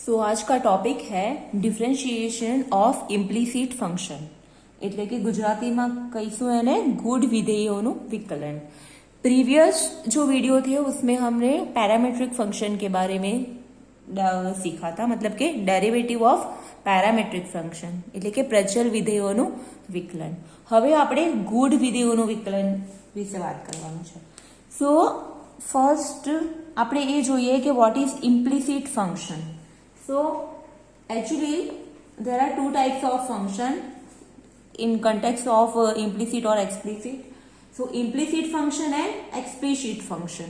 સો आज का ટોપિક है ડિફરન્શિએશન ઓફ ઇમ્પ્લિસિટ ફંક્શન એટલે કે ગુજરાતીમાં કહીશું એને ગુડ વિધેયોનું વિકલન। प्रीवियस जो वीडियो थे उसमें हमने पैरामेट्रिक फंक्शन के बारे में सीखा था, मतलब કે डेरिवेटिव ऑफ पैरामेट्रिक फंक्शन એટલે કે પ્રચલ વિધેયોનું વિકલન। હવે આપણે ગુડ વિધેયોનું વિકલન વિશે વાત કરવાનું છે। સો ફર્સ્ટ આપણે એ જોઈએ કે what is implicit function. So actually there are two types of function in context of implicit or explicit. So implicit function and explicit function.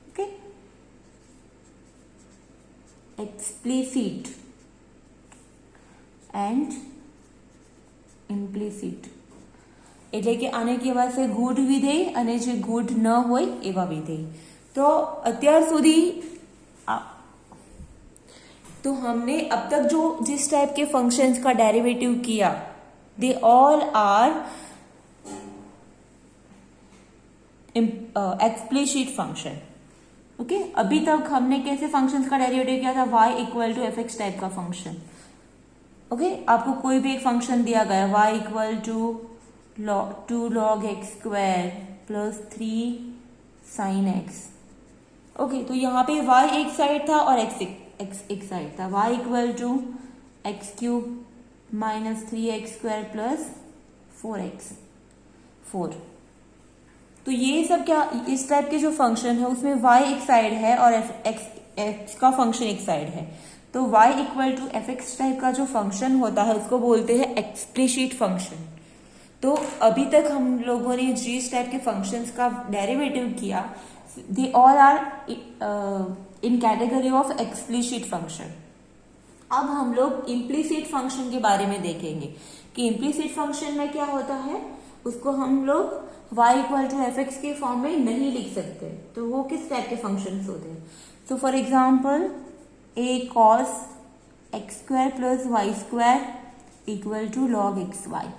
Okay, explicit and implicit એટલે કે આને કહેવાય છે ગુડ વિધેય અને જે ગુડ ન હોય એવા વિધેય। તો અત્યાર સુધી तो हमने अब तक जो जिस टाइप के फंक्शंस का डेरिवेटिव किया they all are explicit function. Okay, अभी तक हमने कैसे फंक्शंस का डेरिवेटिव किया था, y equal to f x type का फंक्शन। ओके, आपको कोई भी एक फंक्शन दिया गया y equal to 2 log x square plus 3 sin x। Okay, तो यहाँ पे y एक साइड था और x एक साइड था। y equal to x cube minus 3x square plus 4 तो ये सब क्या इस टाइप के जो फंक्शन है उसमें y एक साइड है और x का फंक्शन एक साइड है। तो y equal to f x type का जो फंक्शन होता है उसको बोलते हैं एक्सप्लिसिट फंक्शन। तो अभी तक हम लोगों ने जिस टाइप के फंक्शंस का डेरिवेटिव किया they all are in category of explicit function. अब हम लोग इम्प्लिसिट फंक्शन के बारे में देखेंगे कि इम्प्लिसिट फंक्शन में क्या होता है। उसको हम लोग y equal to f x के फॉर्म में नहीं लिख सकते। तो वो किस टाइप के फंक्शंस होते हैं। So for example a cos x square plus y square equal to log x y.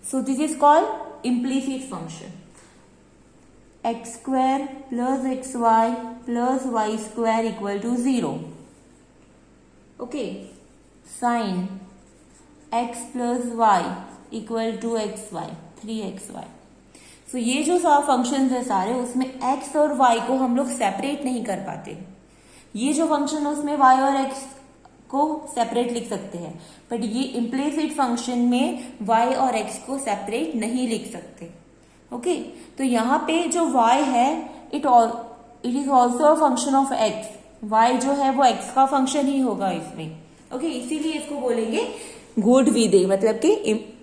So this is called implicit function. X square plus x y plus y square equal to 0। Okay, sine x plus y equal to x y 3x y. So ये जो function है सारे उसमें x और y को हम लोग separate नहीं कर पाते। ये जो फंक्शन है उसमें y और x को सेपरेट लिख सकते हैं, बट ये इम्प्लिसिट फंक्शन में y और x को सेपरेट नहीं लिख सकते। ओके, तो यहाँ पे जो y है it is also a function of x। y जो है वो x का फंक्शन ही होगा इसमें। ओके, इसीलिए इसको बोलेंगे गुड विधेय, मतलब कि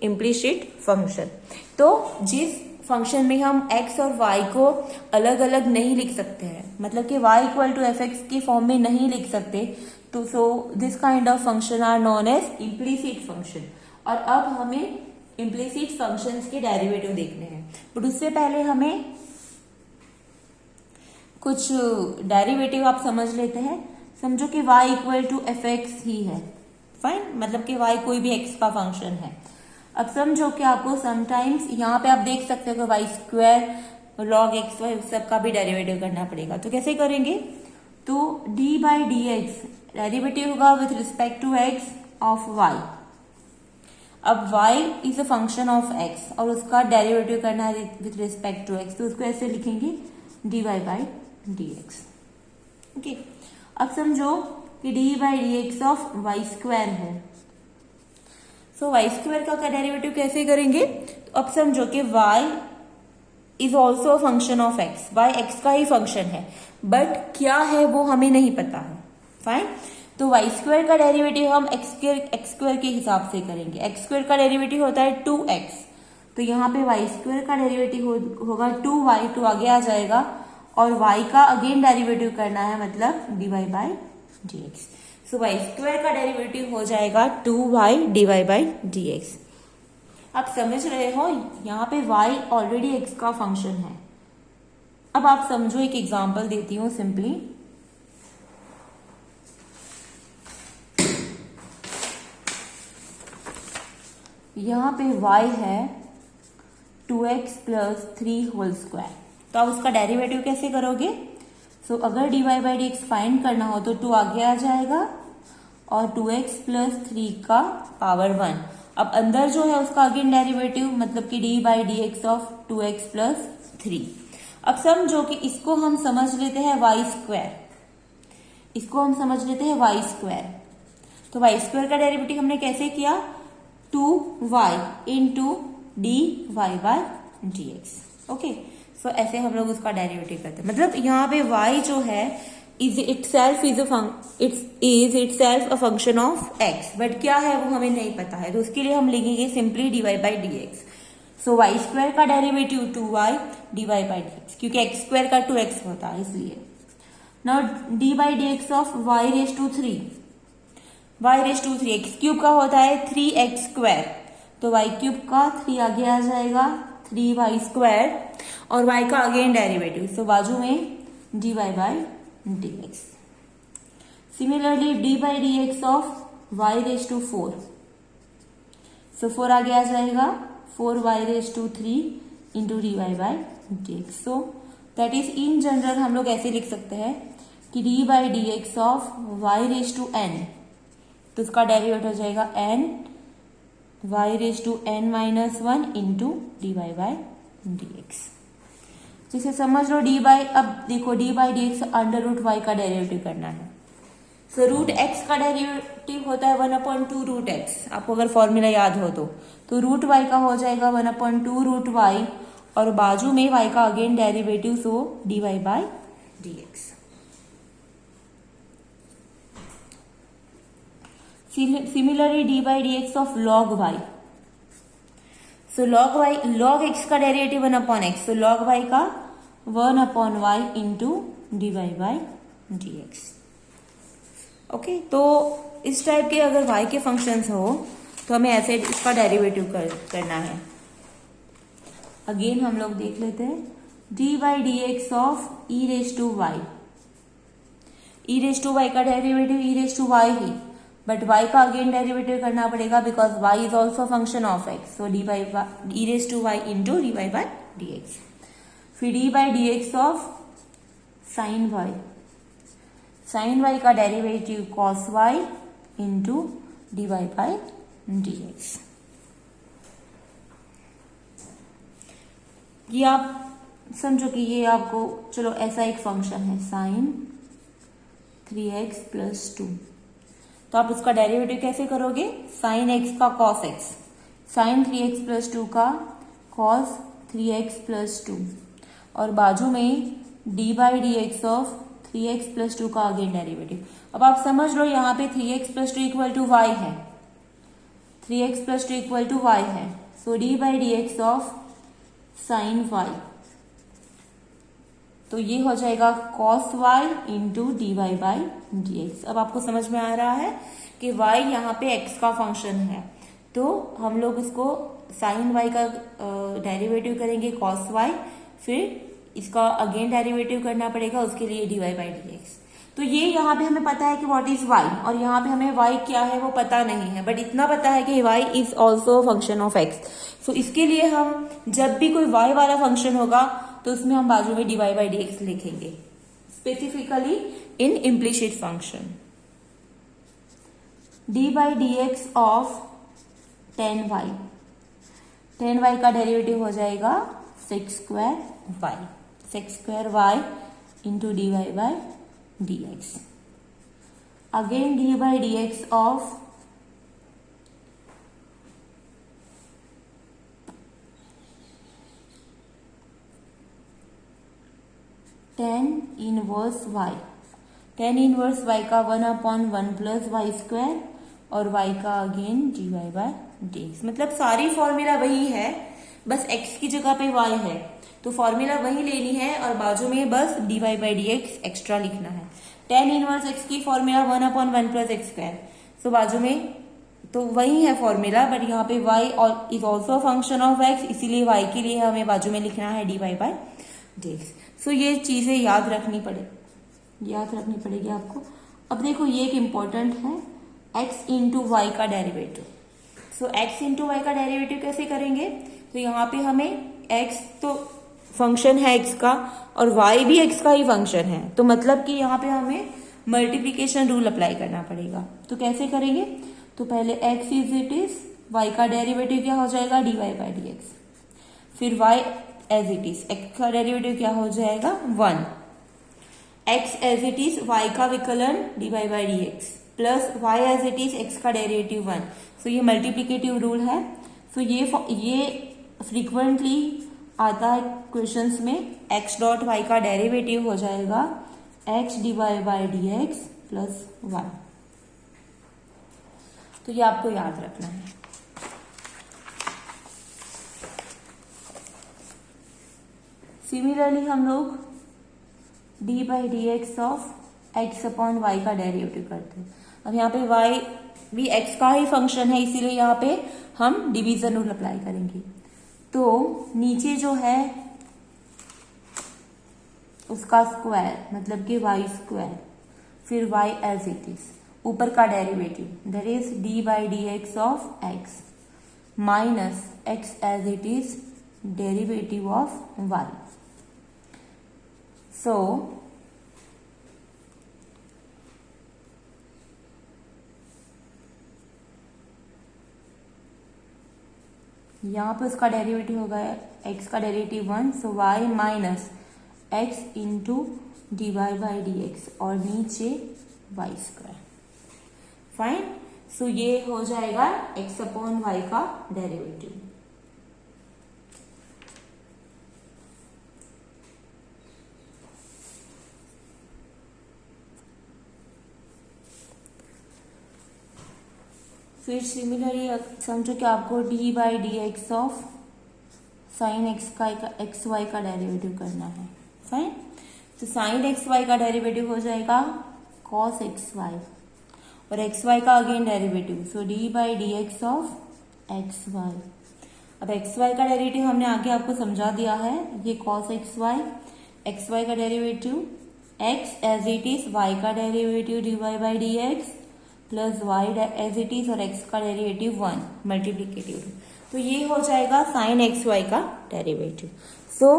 इम्प्लिसिट फंक्शन। तो जिस फंक्शन में हम x और y को अलग अलग नहीं लिख सकते हैं, मतलब कि y equal to f x की फॉर्म में नहीं लिख सकते, तो so this kind of function are known as implicit function. और अब हमें इम्प्लिसिट फंक्शंस के डेरिवेटिव देखने हैं, बट उससे पहले हमें कुछ डेरिवेटिव आप समझ लेते हैं। समझो कि y equal to f x ही है, फाइन, मतलब कि y कोई भी x का फंक्शन है। अब समझो कि आपको समटाइम्स यहाँ पे आप देख सकते हो कि y square log x y सबका भी डेरिवेटिव करना पड़ेगा। तो कैसे करेंगे, तो d by d x derivative होगा with respect to x of y। अब y is a function of x और उसका डेरिवेटिव करना है विथ रिस्पेक्ट टू x, तो उसको ऐसे लिखेंगे dy by d x. Okay, अब समझो कि d by d x of y square है। सो वाई स्क्वायर का डेरिवेटिव कैसे करेंगे। अब समझो कि y is also a function of x, y x का ही फंक्शन है, बट क्या है वो हमें नहीं पता है। फाइन, तो वाई स्क्वायर का डेरिवेटिव हम एक्स स्क्वायर के हिसाब से करेंगे। एक्स स्क्वायर का डेरिवेटिव होता है 2x, तो यहाँ पे वाई स्क्वायर का डेरिवेटिव होगा 2y, तो आगे आ जाएगा और y का अगेन डेरिवेटिव करना है, मतलब dy by d x. So y square का डेरिवेटिव हो जाएगा 2y dy by d x. आप समझ रहे हो, यहाँ पे y ऑलरेडी x का फंक्शन है। अब आप समझो, एक एग्जांपल देती हूँ सिंपली। यहाँ पे y है 2x प्लस 3 होल स्क्वायर, तो आप उसका डेरिवेटिव कैसे करोगे। सो अगर dy by d x find करना हो तो 2 आगे आ जाएगा और 2x प्लस 3 का पावर 1। अब अंदर जो है उसका अगेन डेरिवेटिव मतलब कि d by d x of 2x plus 3। अब समझो कि इसको हम समझ लेते हैं वाई स्क्वायर, इसको हम समझ लेते हैं वाई स्क्वायर। तो वाई स्क्वायर का डेरिवेटिव हमने कैसे किया, 2y into d y by d x. Okay, so ऐसे हम लोग उसका डेरिवेटिव करते हैं। मतलब यहाँ पे y जो है is itself a function of x, but क्या है वो हमें नहीं पता है, तो उसके लिए हम लिखेंगे simply d y by d x. So y square का derivative 2y d y by d x, क्योंकि एक्स स्क्वायर का 2x होता है इसलिए। Now d by d x of y raise to 3, y raise to 3 x cube का होता है 3x square, तो y क्यूब का 3 आगे आ जाएगा 3y स्क्वायर और y का अगेन डेरिवेटिव, सो बाजू में d y by d x. Similarly d by d x of y raise to 4, so 4 आगे आ जाएगा 4y raise to 3 into d y by d x. So that is in general हम लोग ऐसे लिख सकते हैं कि d by d x of y raise to n, तो उसका डेरिवेटिव हो जाएगा n y raise to n minus 1 into d y by d x. जिसे समझ लो डी बाई, अब देखो d by d x under root y का डेरिवेटिव करना है। सो रूट एक्स का डेरिवेटिव होता है 1/2 रूट एक्स, आपको अगर फॉर्मूला याद हो तो रूट वाई का हो जाएगा 1/2 रूट वाई और बाजू में वाई का again derivative, so d y by d x. Similarly d by d x of log y, so log y, log x का derivative 1/x, so log y का 1/y into d y by d x. Okay, तो इस type के अगर y के functions हो तो हमें ऐसे इसका डेरिवेटिव करना है। अगेन हम लोग देख लेते हैं d by d x of e raise to y, e raise to y का derivative e raise to y ही, बट y का अगेन डेरिवेटिव करना पड़ेगा because y is also function of x, so d by e raise to y into d y by d x. फिर d by d x of sine y, sine y का derivative cos y into d y by d x. ये आप समझो कि ये आपको, चलो ऐसा एक फंक्शन है साइन 3x प्लस 2, तो आप उसका डेरिवेटिव कैसे करोगे, साइन x का cos x, sine 3x plus 2 का कॉस 3x प्लस 2 और बाजू में d by d x of 3x plus 2 का अगेन डेरिवेटिव। अब आप समझ लो यहाँ पे 3x plus 2 equal to y है, 3x plus 2 equal to y है, so d by d x of sine y, तो ये हो जाएगा cos y into d y by d x. अब आपको समझ में आ रहा है कि y यहाँ पे x का फंक्शन है, तो हम लोग उसको साइन y का डेरिवेटिव करेंगे cos y, फिर इसका अगेन डेरिवेटिव करना पड़ेगा, उसके लिए d y by d x. तो ये यहाँ पे हमें पता है कि व्हाट इज y और यहाँ पे हमें y क्या है वो पता नहीं है, बट इतना पता है कि y is also function of x। सो इसके लिए हम जब भी कोई y वाला फंक्शन होगा तो उसमें हम बाजू में d y by d x लिखेंगे, specifically in implicit function. D by d x of 10y, 10y का डेरिवेटिव हो जाएगा sec square y into d y by d x. Again d by d x of 10 inverse y, 10 inverse y का 1/1 plus y square और y का again d y by d x. मतलब सारी formula वही है, बस x की जगह पे y है, तो फॉर्मूला वही लेनी है और बाजू में बस d y by d x extra लिखना है। 10 इनवर्स x की formula 1/1 plus x square, so बाजू में तो वही है फॉर्मूला, बट यहाँ पे y is also function of x, इसीलिए y के लिए हमें बाजू में लिखना है d y by d x. So ये चीजें याद रखनी पड़ेगी आपको। अब देखो ये एक इम्पोर्टेंट है, x इंटू वाई का डेरिवेटिव। सो x इंटू वाई का डेरिवेटिव कैसे करेंगे, तो यहाँ पे हमें x तो फंक्शन है x का और y भी x का ही फंक्शन है, तो मतलब कि यहाँ पे हमें मल्टीप्लीकेशन रूल अप्लाई करना पड़ेगा। तो कैसे करेंगे? तो पहले x is it is, y का डेरिवेटिव क्या हो जाएगा? dy by d x. फिर y as it is, x का डेरिवेटिव क्या हो जाएगा? 1। x as it is, y का विकलन dy by d x plus y as it is, x का डेरिवेटिव 1। सो ये मल्टीप्लीकेटिव रूल है। सो ये फ्रीक्वेंटली आता है क्वेश्चंस में। x डॉट y का डेरिवेटिव हो जाएगा x dy by d x plus 1। तो ये आपको याद रखना है। सिमिलरली हम लोग d by d x of x upon y का डेरिवेटिव करते हैं। अब यहाँ पे y भी x का ही फंक्शन है, इसीलिए यहाँ पे हम डिवीजन रूल अप्लाई करेंगे। तो नीचे जो है उसका स्क्वायर, मतलब कि y स्क्वायर, फिर y एज इट इज, ऊपर का derivative that is d by d x of x minus x as it is derivative of y। So यहाँ पे उसका डेरिवेटिव होगा x का derivative 1, so y minus x into d y by d x और नीचे y square. Fine. सो ये हो जाएगा x अपॉन y का डेरिवेटिव। फिर सिमिलरली समझो कि आपको d by d x of sine x y का डेरिवेटिव करना है। फाइन। तो साइन एक्स वाई का डेरिवेटिव हो जाएगा कॉस एक्स वाई और एक्स वाई का again derivative, so d by d x of x y. अब एक्स वाई का डेरिवेटिव हमने आगे आपको समझा दिया है, ये कॉस एक्स वाई का derivative x as it is, y का derivative dy by d x plus y as it is और x का डेरिवेटिव 1, मल्टीप्लीकेटिव। तो ये हो जाएगा साइन एक्स वाई का डेरिवेटिव। सो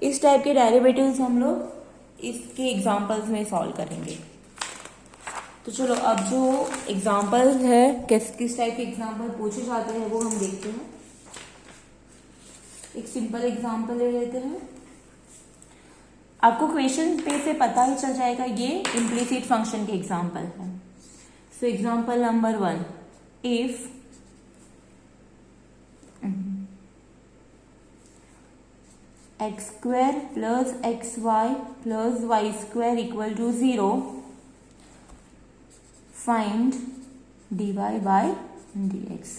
इस टाइप के डेरिवेटिव्स हम लोग इसके एग्जांपल्स में सॉल्व करेंगे। तो चलो अब जो एग्जांपल है, किस टाइप के एग्जांपल पूछे जाते हैं वो हम देखते हैं। एक सिंपल एग्जांपल ले लेते हैं। आपको क्वेश्चन पे से पता ही चल जाएगा ये इम्प्लिसिट फंक्शन के एग्जांपल है। So example number 1, if x square plus x y plus y square equal to 0, find dy by dx।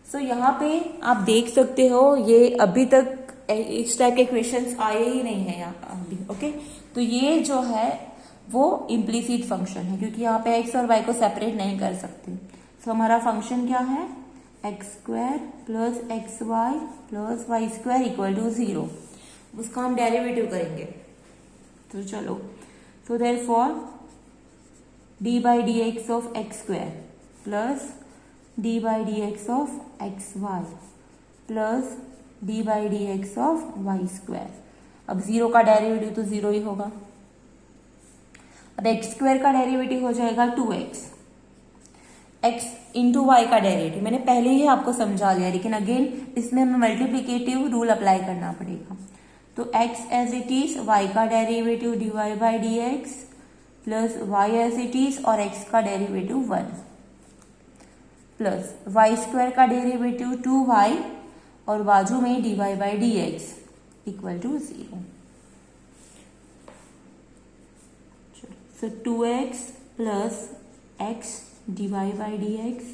So यहाँ पे आप देख सकते हो ये अभी तक इस टाइप के क्वेश्चंस आए ही नहीं है यहाँ अभी। ओके, तो ये जो है वो इम्प्लिसिट फंक्शन है क्योंकि यहाँ पे x और y को सेपरेट नहीं कर सकते। सो हमारा फंक्शन क्या है? X square plus x y plus y square equal to 0। उसका हम डेरिवेटिव करेंगे। तो चलो, so therefore d by d x of x square plus d by d x of x y plus d by d x of y square. अब 0 का derivative तो 0 ही होगा। अब एक्स स्क्वायर का डेरिवेटिव हो जाएगा 2x, x इंटू वाई का derivative मैंने पहले ही आपको समझा लिया, लेकिन अगेन इसमें हमें मल्टीप्लीकेटिव रूल अप्लाई करना पड़ेगा। तो x as it is, y का derivative dy by d x plus y as it is और x का डेरिवेटिव 1 प्लस वाई स्क्वायर का डेरिवेटिव 2y और बाजू में dy by d x equal to 0। So 2x plus x dy by d x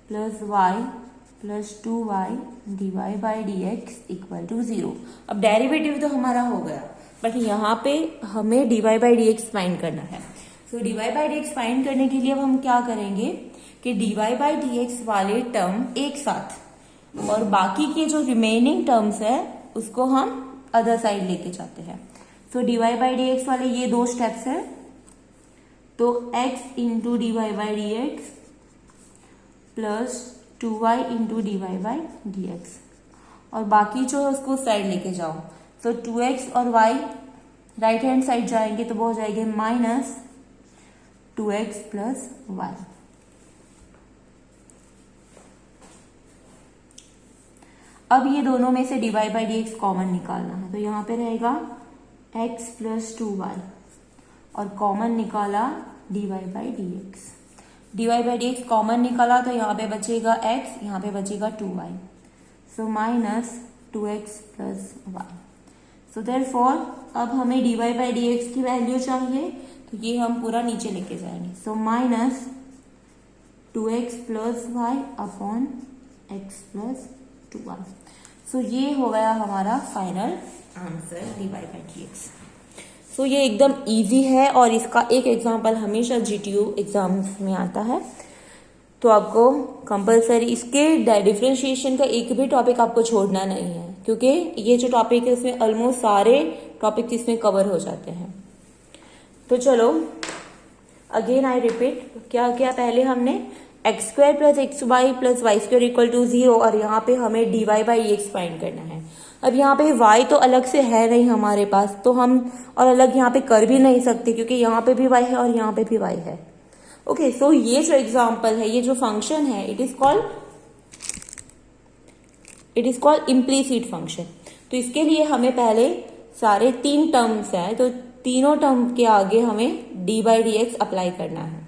plus y plus 2y dy by d x equal to 0। अब derivative तो हमारा हो गया, but यहाँ पे हमें dy by d x find करना है। सो dy by d x find करने के लिए अब हम क्या करेंगे कि dy बाई डी एक्स वाले टर्म एक साथ और बाकी के जो रिमेनिंग टर्म्स है उसको हम अदर साइड लेके जाते हैं। सो dy बाई डी एक्स वाले ये 2 स्टेप्स है, तो x into dy by d x plus 2y into dy by d x और बाकी जो है उसको साइड लेके जाओ। तो 2x और y राइट हैंड साइड जाएंगे तो वो हो जाएंगे माइनस 2x प्लस वाई। अब ये दोनों में से dy by d x common निकालना है, तो यहाँ पे रहेगा x प्लस 2y और कॉमन निकाला dy by d x. dy by d x common निकाला तो यहाँ पे बचेगा x, यहाँ पे बचेगा 2y, so minus 2x plus y. So therefore अब हमें dy बाई डी एक्स की वैल्यू चाहिए, तो ये हम पूरा नीचे लेके जाएंगे। So minus 2x plus y upon x plus 2y। So ये हो गया हमारा final answer dy by d x. So ये एकदम इजी है और इसका एक एग्जाम्पल हमेशा GTU एग्जाम्स में आता है, तो आपको कंपलसरी इसके डिफरेंशिएशन का एक भी टॉपिक आपको छोड़ना नहीं है, क्योंकि ये जो टॉपिक है उसमें ऑलमोस्ट सारे टॉपिक इसमें कवर हो जाते हैं। तो चलो अगेन आई रिपीट, क्या क्या पहले हमने x square plus x y plus y square equal to 0 और यहाँ पे हमें dy बाई एक्स फाइंड करना है। अब यहाँ पे y तो अलग से है नहीं हमारे पास, तो हम और अलग यहाँ पे कर भी नहीं सकते क्योंकि यहाँ पे भी y है और यहाँ पे भी y है। ओके, सो ये जो एग्जाम्पल है, ये जो फंक्शन है, it is called implicit function. तो इसके लिए हमें पहले सारे 3 टर्म्स है, तो तीनों टर्म के आगे हमें dy by d x apply करना है।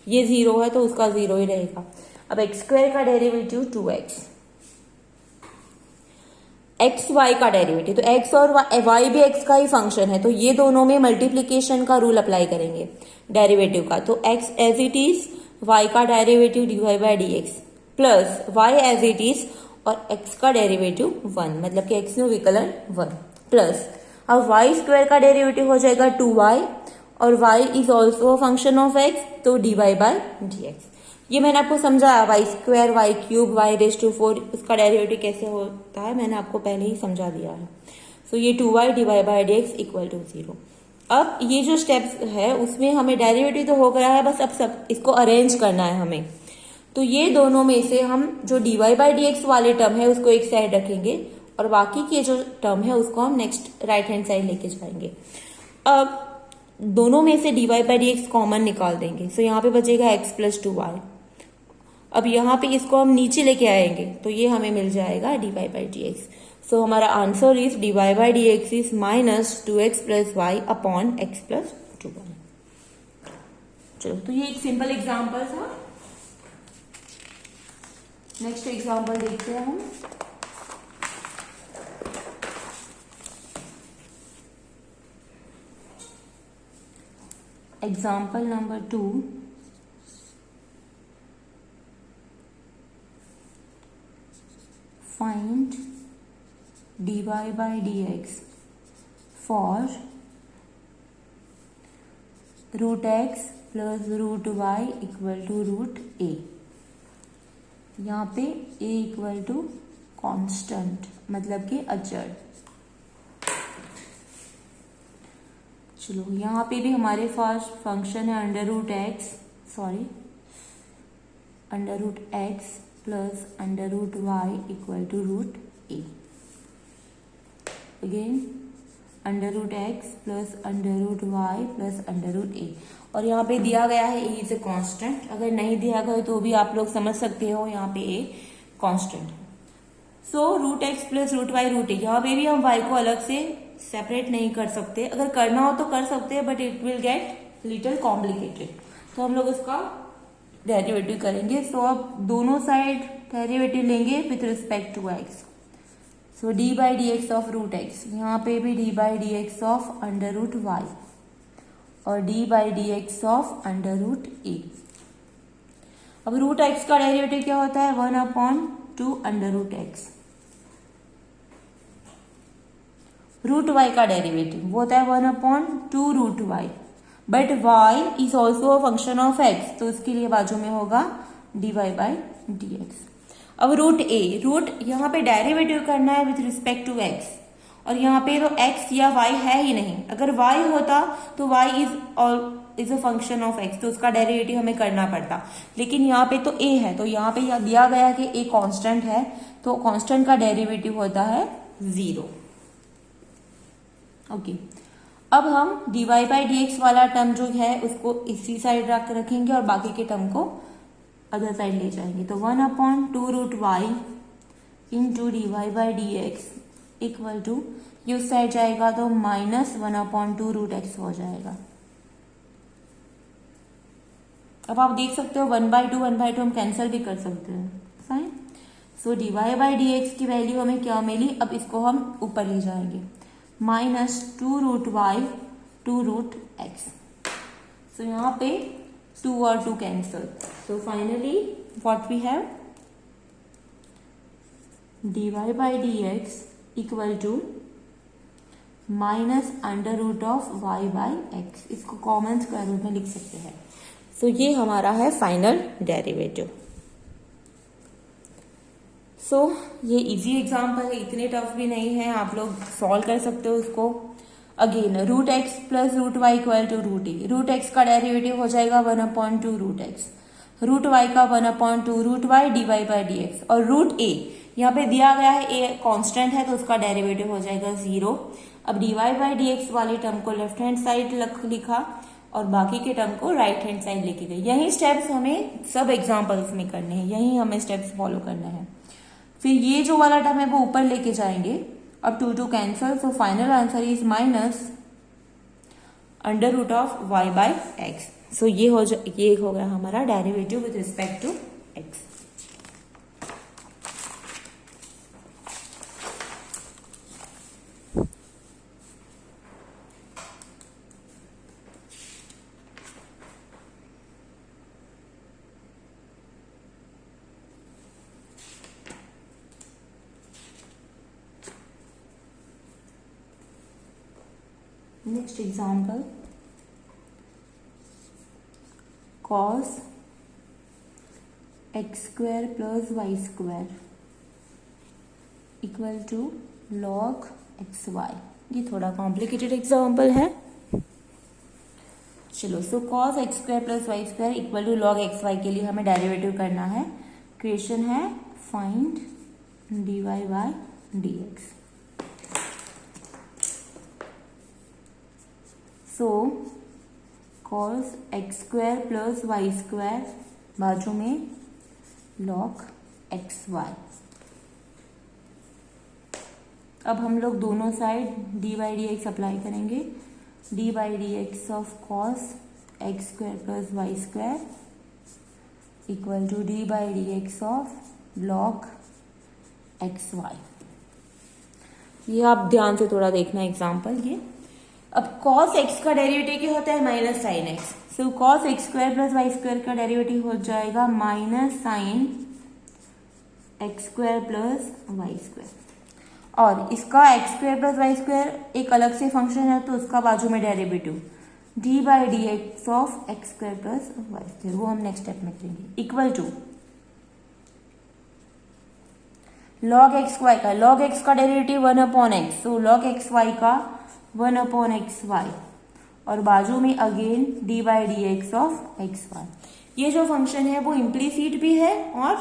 ये 0 है तो उसका 0 ही रहेगा। अब एक्स स्क्वायर का डेरिवेटिव 2x, एक्स वाई का डेरिवेटिव, तो x और y भी x का ही फंक्शन है, तो ये दोनों में मल्टीप्लीकेशन का रूल अप्लाई करेंगे डेरिवेटिव का। तो x as it is, y का derivative dy by d x plus y as it is और x का डेरिवेटिव 1, मतलब कि x में विकलन 1 प्लस, अब y स्क्वायर का डेरिवेटिव हो जाएगा 2y और y is also function of x, तो dy बाई डी एक्स। ये मैंने आपको समझाया, y square y cube y raise to 4 उसका डेरिवेटिव कैसे होता है मैंने आपको पहले ही समझा दिया है। सो ये 2y dy by d x equal to 0। अब ये जो स्टेप्स है उसमें हमें डेरिवेटिव तो हो गया है, बस अब सब इसको अरेंज करना है हमें। तो ये दोनों में से हम जो dy बाई डी एक्स वाले टर्म है उसको एक साइड रखेंगे और बाकी के जो टर्म है उसको हम नेक्स्ट राइट हैंड साइड लेके जाएंगे। अब दोनों में से dy by d x common निकाल देंगे, सो यहाँ पे बचेगा x प्लस 2y। अब यहाँ पे इसको हम नीचे लेके आएंगे तो ये हमें मिल जाएगा dy by d x. So हमारा answer is dy by d x is minus 2x plus y upon x plus 2y। चलो, तो ये एक सिंपल एग्जाम्पल था। नेक्स्ट एग्जाम्पल देखते हैं हम। Example number 2, find dy by dx for root x plus root y equal to root a। यहाँ पे a इक्वल टू कॉन्स्टेंट, मतलब कि अचर। चलो, यहाँ पे भी हमारे पास फंक्शन है under root x plus under root y equal to root a. Again under root x plus under root y plus under root a, और यहाँ पे दिया गया है ए इज ए कॉन्स्टेंट। अगर नहीं दिया गया तो भी आप लोग समझ सकते हो यहाँ पे ए कॉन्स्टेंट है। So root x plus root y root a, यहाँ पे भी हम वाई को अलग से सेपरेट नहीं कर सकते, अगर करना हो तो कर सकते हैं but it will get little complicated, तो हम लोग उसका डेरिवेटिव करेंगे। सो अब दोनों साइड डेरिवेटिव लेंगे with respect to x. So d by d x of root x, यहाँ पे भी d by d x of under root y और d by d x of under root a. अब root x का derivative क्या होता है? 1/2 under root x. Root y का डेरिवेटिव वो होता है 1/2 root y, but y is also a function of x, तो उसके लिए बाजू में होगा dy बाई डी एक्स। अब रूट a, रूट यहाँ पे डेरिवेटिव करना है विथ रिस्पेक्ट टू x, और यहाँ पे तो x या y है ही नहीं। अगर y होता तो y is a function of x, तो उसका डेरिवेटिव हमें करना पड़ता, लेकिन यहाँ पे तो a है, तो यहाँ पे दिया गया कि a कांस्टेंट है, तो कांस्टेंट का डेरिवेटिव होता है 0। ओके, अब हम dy बाई dx वाला टर्म जो है उसको इसी साइड रखेंगे और बाकी के टर्म को अदर साइड ले जाएंगे। तो 1/2√y into dy by dx equal to, ये उस साइड जाएगा तो -1/2√x हो जाएगा। अब आप देख सकते हो 1/2 हम कैंसिल भी कर सकते हैं, fine. So dy by dx की वैल्यू हमें क्या मिली, अब इसको हम ऊपर ले जाएंगे, -2√y 2√x। सो यहाँ पे 2 और 2 cancel, so finally what we have, dy by dx equal to -√y by x, इसको कॉमन स्क्वायर रूट में लिख सकते हैं। सो ये हमारा है फाइनल डेरिवेटिव। सो ये इजी एग्जाम्पल है, इतने टफ भी नहीं है, आप लोग सॉल्व कर सकते हो उसको। Again √x plus √y equal to √a, √x का डेरिवेटिव हो जाएगा 1/2√x, √y का 1/2√y dy बाई dx, और √a यहाँ पे दिया गया है a कांस्टेंट है तो उसका डेरिवेटिव हो जाएगा 0। अब dy बाई dx वाले टर्म को लेफ्ट हैंड साइड लिखा और बाकी के टर्म को राइट हैंड साइड लेके गए। यही स्टेप्स हमें सब एग्जांपल्स में करने हैं, यही हमें स्टेप्स फॉलो करना है। फिर ये जो वाला टर्म है वो ऊपर लेके जाएंगे, अब 2 cancel, so final answer is -√y by x। So ये हो गया हमारा derivative with respect to x। Next example, cos x square plus y square equal to log xy। ये थोड़ा कॉम्प्लिकेटेड एग्जाम्पल है, चलो। So cos x square plus y square equal to log xy के लिए हमें डेरिवेटिव करना है। Question है find dy by dx। So cos x square plus y square बाजू में log xy। अब हम लोग दोनों side d by d x apply करेंगे, d by d x of cos x square plus y square equal to d by d x of log xy। ये आप ध्यान से थोड़ा देखना एग्जाम्पल। ये अब cos x का डेरिवेटिव क्या होता है, minus sine x। So cos x square plus y square का डेरिवेटिव हो जाएगा minus sine x square plus y square, और इसका x square plus y square एक अलग से फंक्शन है तो उसका बाजू में derivative d by d x of x square plus y square, वो हम नेक्स्ट स्टेप में करेंगे, इक्वल टू log xy का, log x का derivative 1/x, so log xy का 1/xy, और बाजू में again d by d x of xy। ये जो फंक्शन है वो इम्प्लीसिट भी है और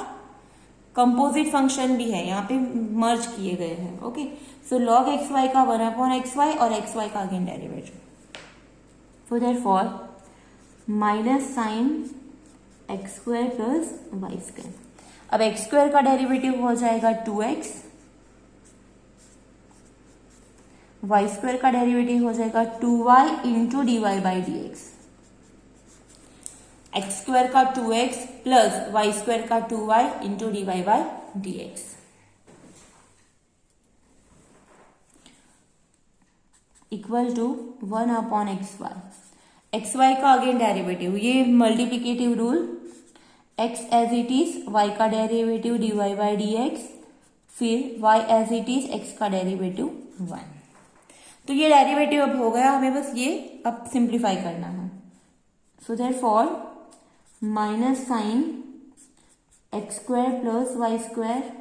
कंपोजिट फंक्शन भी है, यहाँ पे मर्ज किए गए हैं। ओके, सो log xy का 1/xy और xy का again derivative, so therefore minus sine x square plus y square. अब x स्क्वायर का डेरिवेटिव हो जाएगा 2x, y स्क्वायर का डेरिवेटिव हो जाएगा 2y into d y by d x. X square का 2x प्लस y स्क्वायर का 2y into d y by d x equal to 1/xy। xy का again derivative, ये multiplicative rule, x as it is, y का derivative dy by d x, फिर y as it is, x का derivative 1। तो ये derivative अब हो गया, हमें बस ये अब सिंप्लीफाई करना है। So therefore minus sine x square plus y square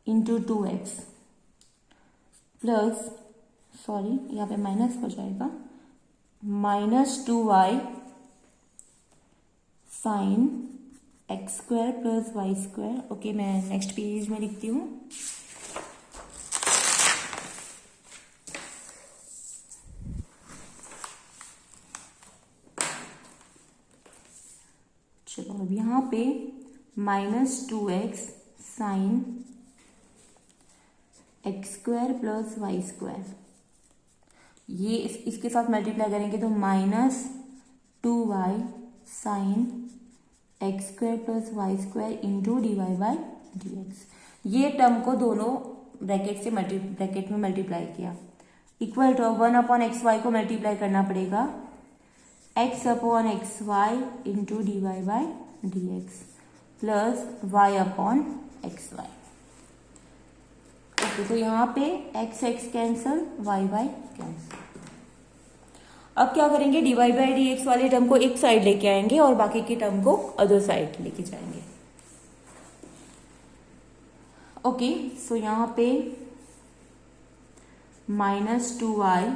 into 2x plus sorry यहाँ पे माइनस हो जाएगा -2y sine x square plus y square. Okay, मैं नेक्स्ट पेज में लिखती हूँ। चलो अब यहाँ पे -2x sine x square plus y square, ये इसके साथ मल्टीप्लाई करेंगे तो -2y sine x square plus y square into dy/dx। ये टर्म को दोनों ब्रैकेट में मल्टीप्लाई किया, इक्वल टू 1/xy को मल्टीप्लाई करना पड़ेगा x/xy into dy/dx plus y/xy। Okay, तो यहाँ पे x कैंसल, y कैंसल। अब क्या करेंगे, dy/dx वाले टर्म को एक साइड लेके आएंगे और बाकी के टर्म को अदर साइड लेके जाएंगे। ओके, सो यहाँ पे -2y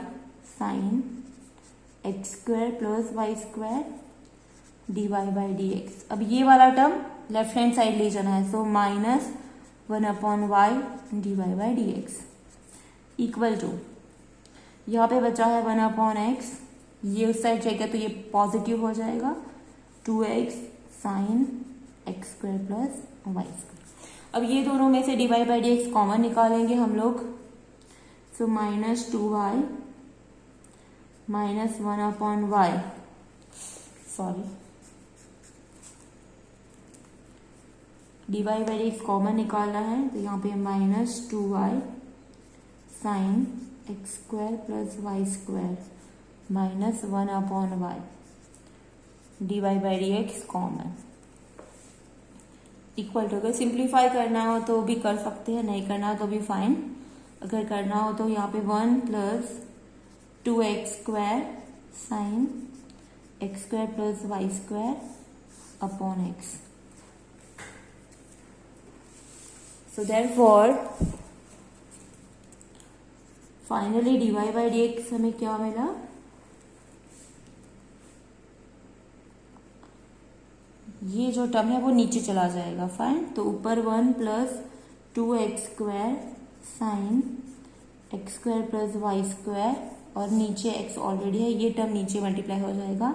sine x square plus y square dy/dx। अब ये वाला टर्म लेफ्ट हैंड साइड ले जाना है, सो -1/y dy/dx इक्वल टू, यहाँ पे बचा है 1/x, ये उस साइड जाएगा तो ये पॉजिटिव हो जाएगा 2x sine x square plus y square. अब ये दोनों में से dy/dx कॉमन निकालेंगे हम लोग, सो -2y -1/y sorry dy/dx common निकालना है तो यहाँ पे -2y sine x square plus y square -1/y dy/dx common equal to. अगर सिंप्लीफाई करना हो तो भी कर सकते हैं, नहीं करना हो तो भी फाइन। अगर करना हो तो यहाँ पे 1 + 2x square sine x square plus y square upon x. So therefore finally dy/dx हमें क्या मिला, ये जो टर्म है वो नीचे चला जाएगा, फाइन। तो ऊपर 1 + 2x square sine x square plus y square और नीचे x ऑलरेडी है, ये टर्म नीचे मल्टीप्लाई हो जाएगा,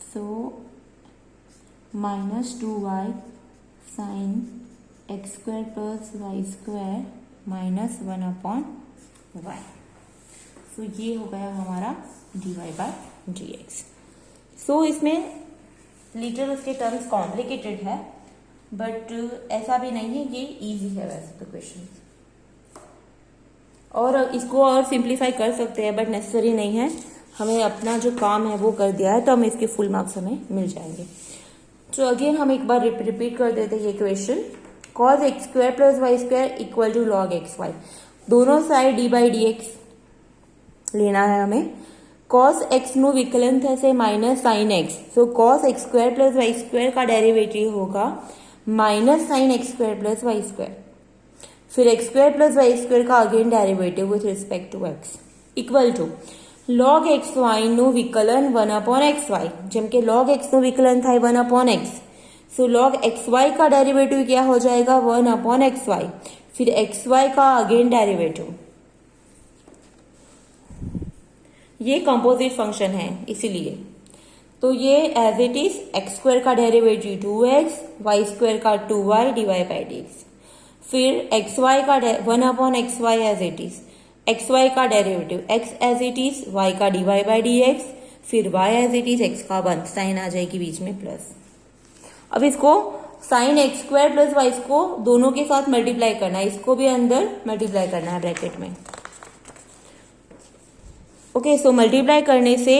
so -2y sine x square plus y square -1/y। So ये हो गया हमारा dy/dx। सो इसमें लिटिल उसके टर्म्स कॉम्प्लिकेटेड है, बट ऐसा भी नहीं है, ये इजी है वैसे तो क्वेश्चन, और इसको और सिंप्लीफाई कर सकते हैं बट नेसेसरी नहीं है। हमें अपना जो काम है वो कर दिया है तो हमें इसके फुल मार्क्स हमें मिल जाएंगे। तो अगेन हम एक बार रिपीट कर देते हैं ये question. cos x square plus y square equal to log xy, दोनों साइड d/dx लेना है हमें। cos x નું વિકલન થશે -sin x, so cos x square plus y square का डेरिवेटिव होगा -sin x square plus y square, फिर x square plus y square का again derivative with respect to x equal to log xy નું વિકલન 1/xy, જેમ કે log x નું વિકલન થાય 1/x, सो log xy का डेरिवेटिव क्या हो जाएगा 1/xy, फिर xy का अगेन डेरिवेटिव। ये कंपोजिट फंक्शन है इसीलिए, तो ये as it is x square का डेरिवेटिव 2x, वाई स्क्वायर का 2y dy/dx, फिर xy का 1/xy as it is, xy का derivative x as it is, y का dy/dx, फिर y as it is, x का 1 साइन आ जाएगी बीच में प्लस। अब इसको sine x square plus y को दोनों के साथ मल्टीप्लाई करना है, इसको भी अंदर मल्टीप्लाई करना है ब्रैकेट में। ओके, सो मल्टीप्लाई करने से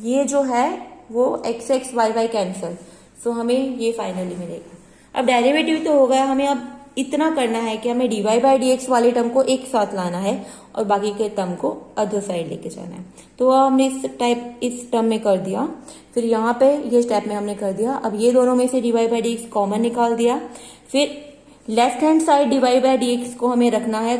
ये जो है वो x x y y cancel, so हमें ये फाइनली मिलेगा। अब डेरिवेटिव तो हो गया, हमें अब इतना करना है कि हमें dy/dx वाले टर्म को एक साथ लाना है और बाकी के टर्म को अदर साइड लेके जाना है। तो हमने इस टर्म में कर दिया, फिर यहाँ पे ये स्टेप में हमने कर दिया। अब ये दोनों में से dy/dx कॉमन निकाल दिया, फिर left hand side dy by d x को हमें रखना है,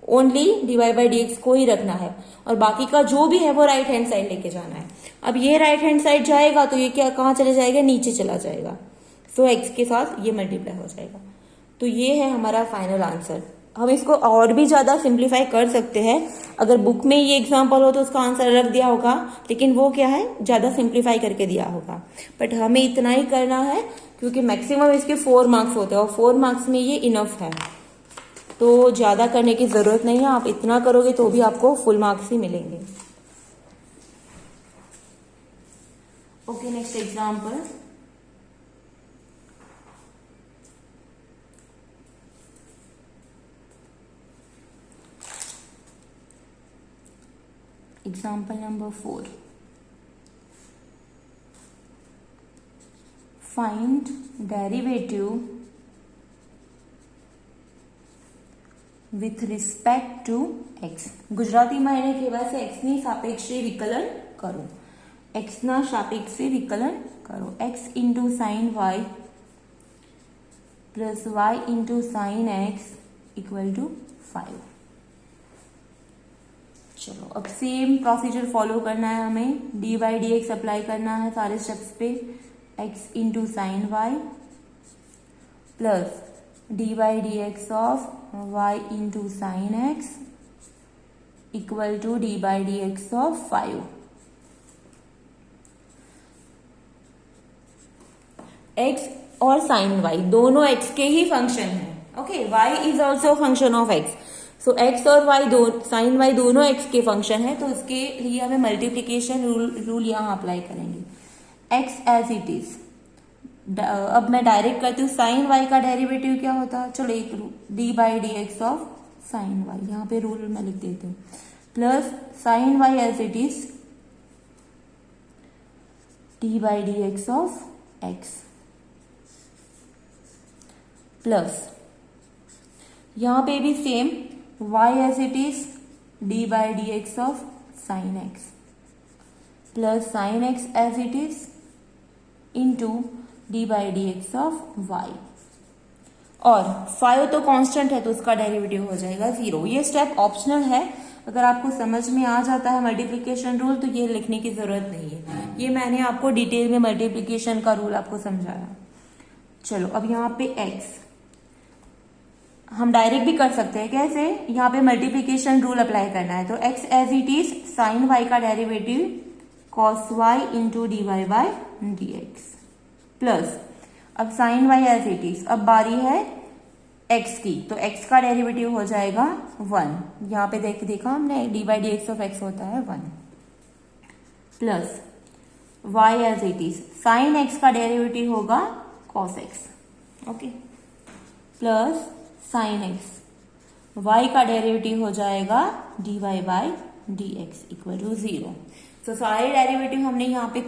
only dy by d x को ही रखना है, और बाकी का जो भी है वो राइट हैंड साइड लेके जाना है। अब ये राइट हैंड साइड जाएगा तो ये क्या कहाँ चले जाएगा, नीचे चला जाएगा। सो एक्स के साथ ये मल्टीप्लाई हो जाएगा। तो ये है हमारा फाइनल आंसर। हम इसको और भी ज्यादा सिंप्लीफाई कर सकते हैं, अगर बुक में ये एग्जांपल हो तो उसका आंसर अलग दिया होगा, लेकिन वो क्या है ज्यादा सिंप्लीफाई करके दिया होगा। बट हमें इतना ही करना है क्योंकि मैक्सिमम इसके 4 मार्क्स होते हैं और 4 मार्क्स में ये इनफ है, तो ज्यादा करने की जरूरत नहीं है। आप इतना करोगे तो भी आपको फुल मार्क्स ही मिलेंगे। Okay, next example. Example number 4. Find derivative with respect to x. Gujarati में એને કહેવાય છે x ની સાપેક્ષે વિકલન કરો, x ના સાપેક્ષે વિકલન કરો, x into sin y plus y into sin x equal to 5। चलो अब सेम प्रोसीजर फॉलो करना है हमें, d by d x apply करना है सारे स्टेप्स पे, x into sine y plus d by d x of y into sine x equal to d by d x of 5। x और sine y दोनों x के ही function है। Okay, y is also function of x। So x और y sine y दोनों x के function है, तो इसके लिए हमें मल्टीप्लीकेशन रूल यहाँ अप्लाई करेंगे। x as it is. अब मैं डायरेक्ट करती हूँ, साइन y का डेरिवेटिव क्या होता है, चलो एक d by d x of sine y, यहाँ पे रूल मैं लिख देती हूँ, plus sine y as it is d by d x of x plus यहाँ पे भी same y as it is d by d x of sine x plus sine x as it is into d by d x of y, और 5 तो constant है तो उसका derivative हो जाएगा 0। ये स्टेप ऑप्शनल है, अगर आपको समझ में आ जाता है मल्टीप्लिकेशन रूल तो ये लिखने की जरूरत नहीं है, ये मैंने आपको डिटेल में मल्टीप्लिकेशन का रूल आपको समझाया। चलो अब यहाँ पे x हम डायरेक्ट भी कर सकते हैं, कैसे, यहाँ पे मल्टीप्लिकेशन रूल अप्लाई करना है, तो x as it is sine y का derivative cos y into d y by d x plus अब sine y as it is, अब बारी है x की, तो x का डेरिवेटिव हो जाएगा 1। यहाँ पे देखा हमने d by d x of x होता है 1 plus y as it is sine x का डेरिवेटिव होगा cos x। Okay, plus sine x, y का डेरिवेटिव हो जाएगा d y by d x equal to 0। तो सारे डेरिवेटिव हमने यहाँ पे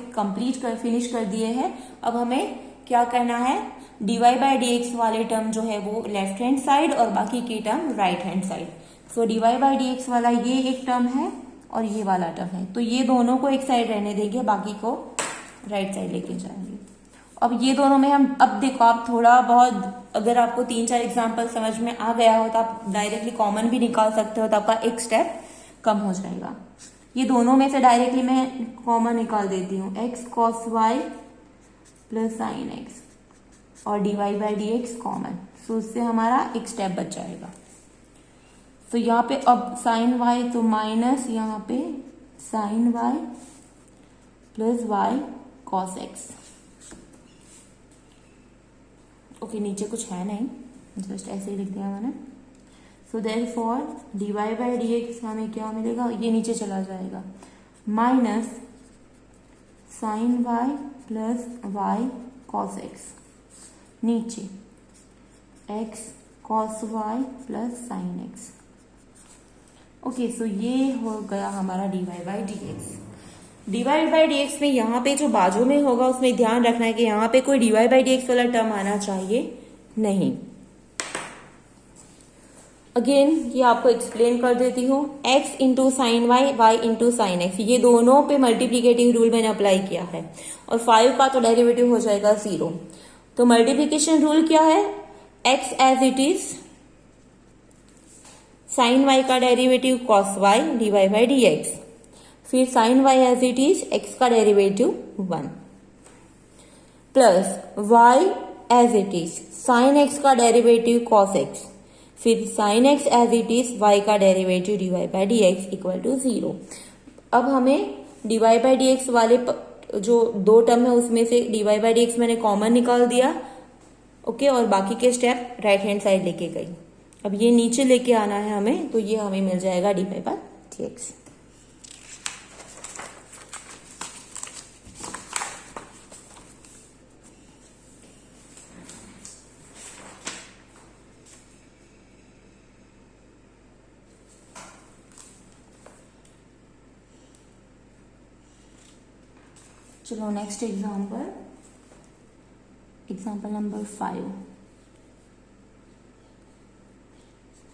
फिनिश कर दिए हैं। अब हमें क्या करना है, d y by d x वाले टर्म जो है वो लेफ्ट हैंड साइड और बाकी के term right hand side. So d y by d x वाला ये एक टर्म है और ये वाला टर्म है, तो ये दोनों को एक साइड रहने देंगे, बाकी को राइट साइड लेके जाएंगे। अब ये दोनों में हम, अब देखो आप थोड़ा बहुत, अगर आपको 3-4 एग्जाम्पल समझ में आ गया हो तो आप डायरेक्टली कॉमन भी निकाल सकते हो, तो आपका एक स्टेप कम हो जाएगा। ये दोनों में से डायरेक्टली मैं कॉमन निकाल देती हूँ, x cos y plus sine x और d y by d x common, so उससे हमारा एक स्टेप बच जाएगा। तो यहाँ पे अब साइन y तो माइनस यहाँ पे sine y plus y cos x। Okay, नीचे कुछ है नहीं, जस्ट ऐसे ही लिख दिया मैंने। So therefore d y by d x हमें क्या मिलेगा, ये नीचे चला जाएगा, minus sine y plus y cos x, नीचे x cos y plus sine x. Okay, so ये हो गया हमारा d y by d x. D y by d x में यहाँ पे जो बाजू में होगा उसमें ध्यान रखना है कि यहाँ पे कोई d y by d x वाला टर्म आना चाहिए नहीं। अगेन ये आपको एक्सप्लेन कर देती हूँ, x into sine y, y into sine x, ये दोनों पे मल्टीप्लीकेटिव रूल मैंने अप्लाई किया है और 5 का तो डेरिवेटिव हो जाएगा 0। तो मल्टीप्लीकेशन रूल क्या है, x as it is, sine y का derivative cos y dy by d x, फिर sine y as it is x का derivative 1 plus y as it is sine x का डेरिवेटिव cos x, फिर sine x as it is y का derivative dy by d x equal to 0। अब हमें dy by d x वाले जो दो term है उसमें से dy बाई डी एक्स मैंने कॉमन निकाल दिया, ओके, और बाकी के स्टेप राइट हैंड साइड लेके गई। अब ये नीचे लेके आना है हमें, तो ये हमें मिल जाएगा dy बाई डी एक्स। चलो next example number 5।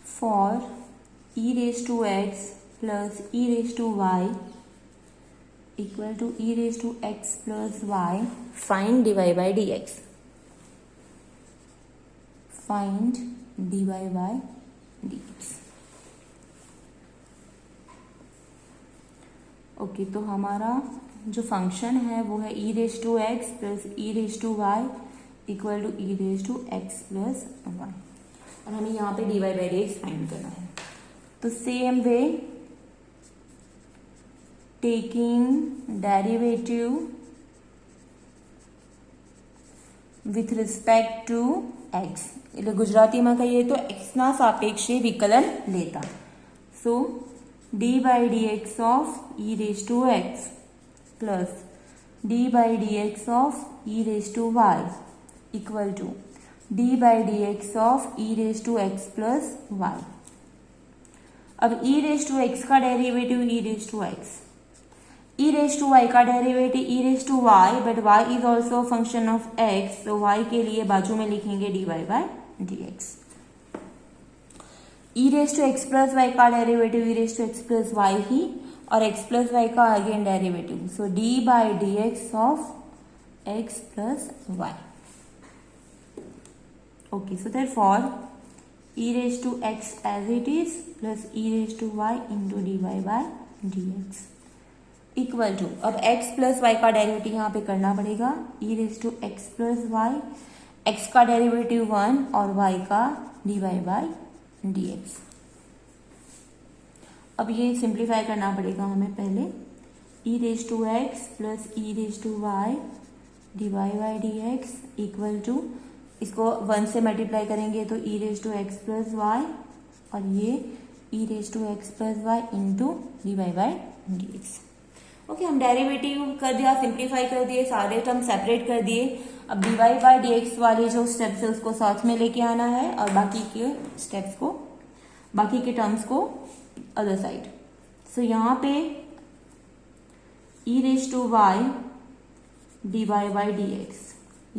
For e raise to x plus e raise to y equal to e raise to x plus y, find dy by d x. Find dy by d x. Okay, तो हमारा जो function है वो है e raise to x plus e raise to y equal to e raise to x plus y, और हमें यहाँ पे dy by d x find करना है। तो same way, taking derivative with respect to x, એટલે ગુજરાતીમાં કહીએ તો x ના સાપેક્ષે વિકલન લેતા। So dy by dx of e raise to x plus d by d x of e raise to y equal to d by d x of e raise to x plus y. अब e raise to x का derivative e raise to x, e raise to y का derivative e raise to y, but y is also function of x, तो y के लिए बाजू में लिखेंगे d y by d x. E raise to x plus y का derivative e raise to x plus y ही, और x plus y का again derivative, so d by d x of x plus y. Okay, so therefore e raise to x as it is plus e raise to y into d y by d x equal to, अब x plus y का derivative यहाँ पे करना पड़ेगा, e raise to x plus y, x का derivative 1 और y का d y by d x. अब ये सिंप्लीफाई करना पड़ेगा हमें पहले, e raise to x plus e raise to y d y by d x equal to, इसको 1 से मल्टीप्लाई करेंगे तो e raise to x plus y, और ये e raise to x plus y into d y by d x. Okay, हम derivative कर दिया, simplify कर दिए, सारे टर्म सेपरेट कर दिए। अब d y by d x वाले जो स्टेप्स है उसको साथ में लेके आना है, और बाकी के स्टेप्स को, बाकी के टर्म्स को अदर साइड। सो यहाँ पे e raise to y d y by d x,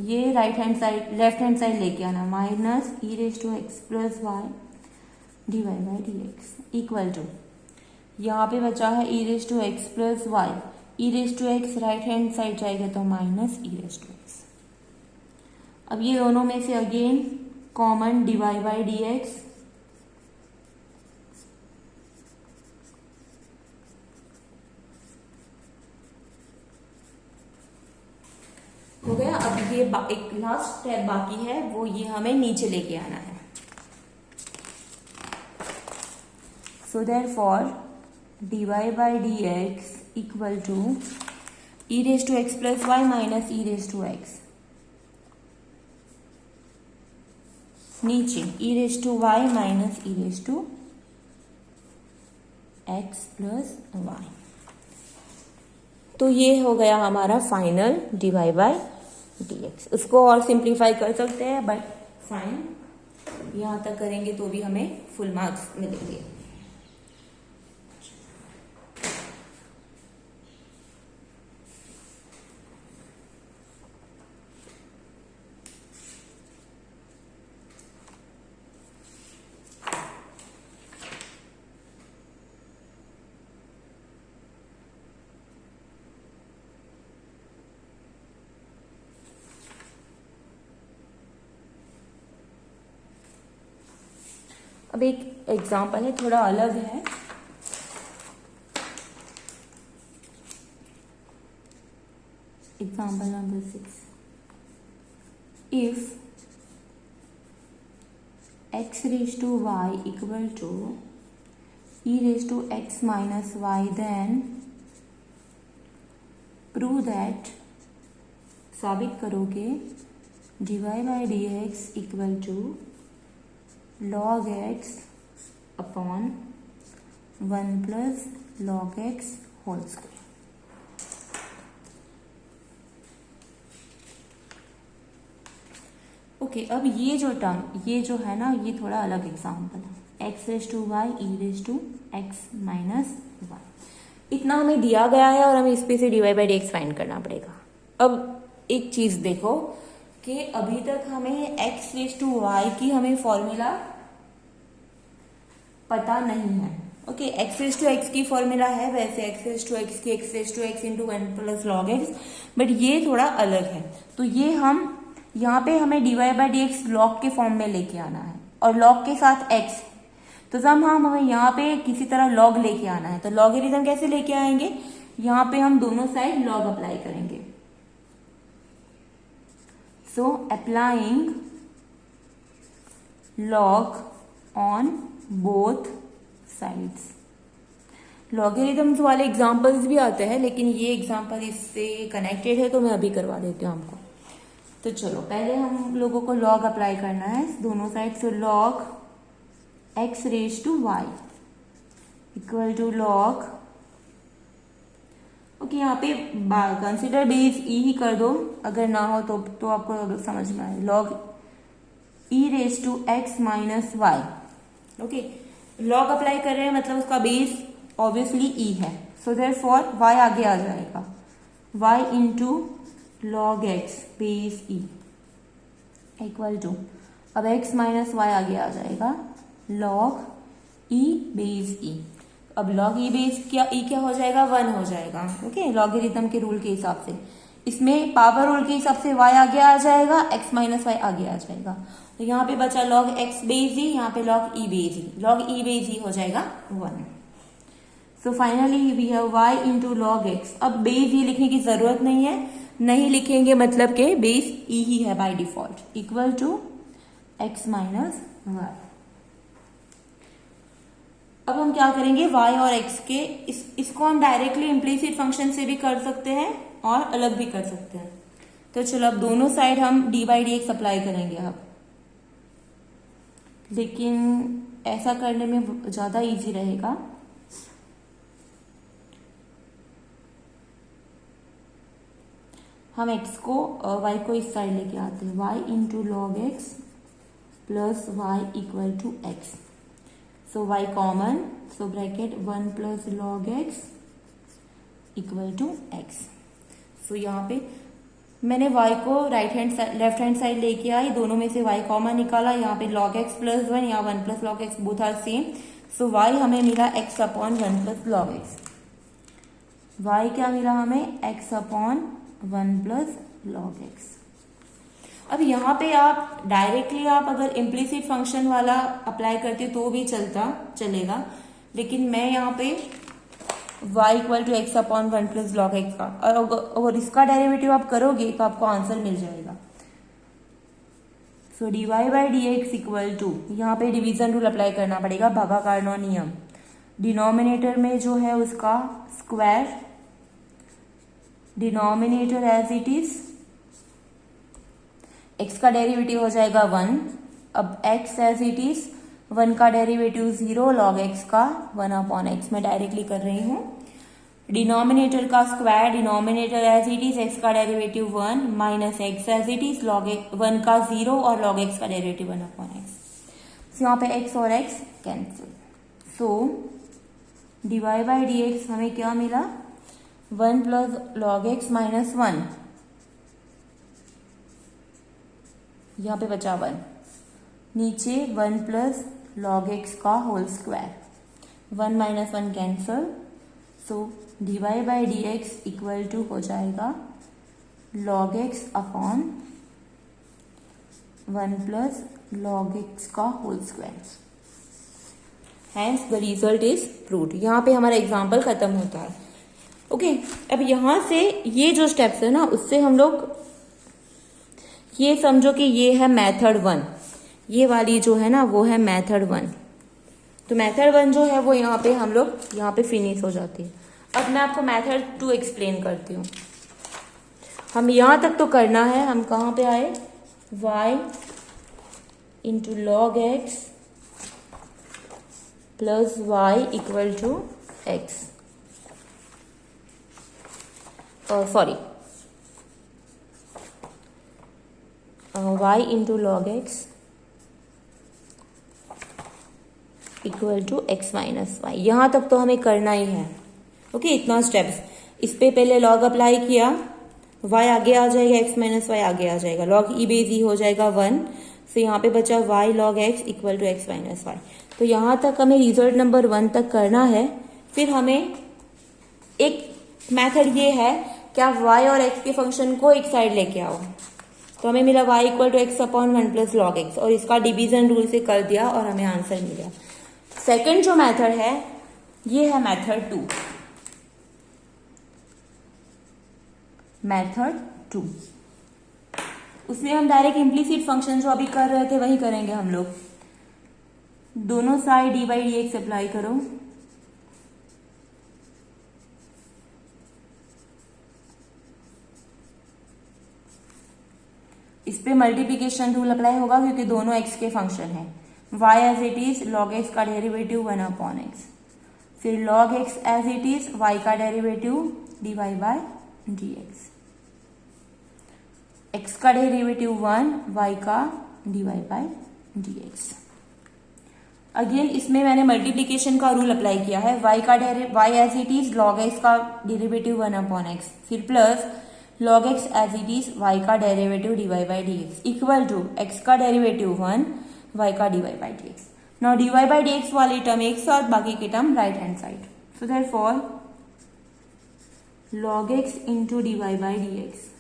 ये right hand side left hand side लेके आना, minus e raise to x plus y d y by d x equal to, यहाँ पे बचा है e raise to x plus y, e raise to x right hand side जाएगा तो minus e raise to x. अब ये दोनों में से again common d y by d x, हो गया। अब ये एक लास्ट स्टेप बाकी है, वो ये हमें नीचे लेके आना है। So therefore d y by d x equal to e raise to x plus y minus e raise to x, नीचे e raise to y minus e raise to x plus y. तो ये हो गया हमारा final d y by d x. उसको और simplify कर सकते हैं, बट फाइन, यहाँ तक करेंगे तो भी हमें फुल मार्क्स मिलेंगे। अब एक एग्जाम्पल है, थोड़ा अलग है। Example number 6, if x raised to y equal to e raised to x minus y, then prove that, साबित करोगे dy by dx equal to log x upon 1 plus log x whole square. Okay, अब ये जो term, ये जो है ना, ये थोड़ा अलग एग्जाम्पल है। x raise to y e raise to x minus y, इतना हमें दिया गया है और हमें इस पे से dy by d x find करना पड़ेगा। अब एक चीज देखो कि अभी तक हमें x रेज टू वाई की हमें फॉर्मूला पता नहीं है। Okay, x raise to x की फॉर्मूला है वैसे, x रेज टू एक्स की x raise to x into 1 plus log x, but ये थोड़ा अलग है। तो ये हम यहाँ पे हमें dy by d x log के फॉर्म में लेके आना है और लॉग के साथ x, तो जब हम हमें यहाँ पे किसी तरह लॉग लेके आना है तो लॉगरिथम कैसे लेके आएंगे, यहाँ पे हम दोनों साइड लॉग अप्लाई करेंगे। So applying log on both sides. Logarithms वाले एग्जांपल्स भी आते हैं, लेकिन ये एग्जांपल इससे कनेक्टेड है तो मैं अभी करवा देती हूँ आपको। तो चलो, पहले हम लोगों को लॉग अप्लाई करना है दोनों side. So log x raise to y equal to log, okay, यहाँ पे कंसिडर बेस ई ही कर दो, अगर ना हो तो आपको समझ में आए। Log e raise to x minus y. Okay, log apply कर रहे हैं मतलब उसका बेस ऑब्वियसली ई है, सो देयरफॉर वाई आगे आ जाएगा, y into log x base e equal to, अब x माइनस वाई आगे आ जाएगा, लॉग ई बेस ई। अब लॉग ई बेस क्या हो जाएगा, 1 हो जाएगा। ओके, लॉगरिथम के रूल के हिसाब से, इसमें पावर रूल के हिसाब से y आगे आ जाएगा, x माइनस वाई आगे आ जाएगा। तो यहाँ पे बचा लॉग x बेस ई, यहाँ पे log e base e, log e base e हो जाएगा 1। So finally we have y into log x. अब बेस ई लिखने की जरूरत नहीं है, नहीं लिखेंगे मतलब के बेस ई ही है by default, equal to x minus y. अब हम क्या करेंगे, y और x के इसको हम डायरेक्टली इम्प्लीसिट फंक्शन से भी कर सकते हैं और अलग भी कर सकते हैं। तो चलो, अब दोनों साइड हम D by d x apply करेंगे अब, लेकिन ऐसा करने में ज्यादा इजी रहेगा। हम x को y को इस साइड लेके आते हैं, y into log x plus y equal to x. So y common, so bracket 1 plus log x equal to x. So यहाँ पे मैंने y को लेफ्ट हैंड साइड लेके आई, दोनों में से y कॉमन निकाला, यहाँ पे log x प्लस 1 या 1 plus log x both are same. So y हमें मिला x upon 1 plus log x। y क्या मिला हमें, x upon 1 plus log x। अब यहाँ पे आप डायरेक्टली आप अगर इम्प्लीसिट फंक्शन वाला अप्लाई करते तो भी चलेगा, लेकिन मैं यहाँ पे y equal to x upon 1 plus log x का, और इसका डेरिवेटिव आप करोगे तो आपको आंसर मिल जाएगा। So dy by d x equal to, यहाँ पे डिवीजन रूल अप्लाई करना पड़ेगा, भागाकार नियम। डिनोमिनेटर में जो है उसका square, denominator as it is, x का डेरिवेटिव हो जाएगा 1, अब x एज इट इज, 1 का डेरिवेटिव 0, log x का 1 अपॉन एक्स, मैं डायरेक्टली कर रही हूँ। डिनोमिनेटर का square, denominator as it is, x का derivative 1 minus x as it is, log 1 का 0 और log x का डेरिवेटिव 1 अपॉन एक्स। यहाँ पे x और x cancel. So dy by d x हमें क्या मिला, 1 प्लस लॉग एक्स माइनस 1, यहाँ पे बचा 1, नीचे 1 प्लस लॉग एक्स का whole square, 1 minus 1 cancel. So dy by d x equal to हो जाएगा log x upon 1 plus log x का whole square. Hence the result is proved. यहाँ पे हमारा एग्जाम्पल खत्म होता है। ओके अब यहाँ से ये जो स्टेप्स है ना, उससे हम लोग ये समझो कि ये है मेथड 1, ये वाली जो है ना वो है मेथड 1। तो मेथड 1 जो है वो यहाँ पे हम लोग यहाँ पे फिनिश हो जाती है। अब मैं आपको मेथड 2 एक्सप्लेन करती हूँ। हम यहाँ तक तो करना है, हम कहाँ पे आए, y into log x plus y equal to x, sorry y into log x equal to x minus y. यहां तक तो हमें करना ही है। ओके इतना स्टेप्स, इस पे पहले लॉग अप्लाई किया, y आगे आ जाएगा, x माइनस वाई आगे आ जाएगा, लॉग ई बेस ई हो जाएगा 1, तो यहाँ पे बचा y log x equal to x minus y. तो यहाँ तक हमें रिजल्ट नंबर 1 तक करना है। फिर हमें एक मेथड ये है कि आप y और x के फंक्शन को एक साइड लेके आओ। तो हमें मिला y equal to x upon 1 plus log x, और इसका डिवीजन रूल से कर दिया और हमें आंसर मिल गया। सेकेंड जो मेथड है ये है मेथड 2। मेथड 2 उसमें हम डायरेक्ट इम्प्लीसिट फंक्शन जो अभी कर रहे थे वही करेंगे हम लोग। दोनों side d by d x apply करो, इस पे मल्टीप्लीकेशन रूल अप्लाई होगा क्योंकि दोनों एक्स के फंक्शन है। y as it is log x का डेरिवेटिव 1 अपॉन एक्स, फिर log x as it is y का derivative dy by dx, x का डेरिवेटिव 1, y का dy बाय dx। अगेन इसमें मैंने मल्टीप्लीकेशन का रूल अप्लाई किया है। y as it is log x का डेरिवेटिव 1 अपॉन एक्स, फिर plus log x as it is y का derivative dy by dx equal to x का डेरिवेटिव 1, y का dy by dx। Now dy by dx वाली term एक साथ, बाकी की term right hand side. So therefore log x into dy by dx,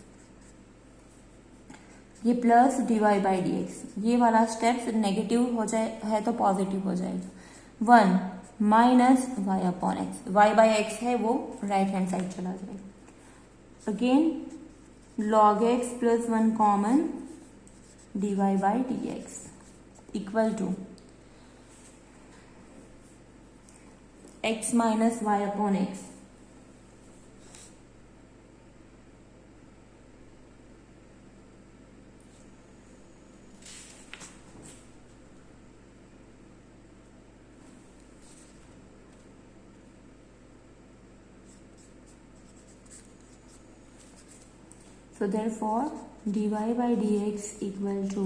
ये plus dy by dx, ये वाला स्टेप्स नेगेटिव हो जाए है तो पॉजिटिव हो जाएगा। 1 minus y upon x, y by x है वो राइट हैंड साइड चला जाएगा। Again log x plus 1 common dy by dx equal to x minus y upon x, so therefore dy by dx equal to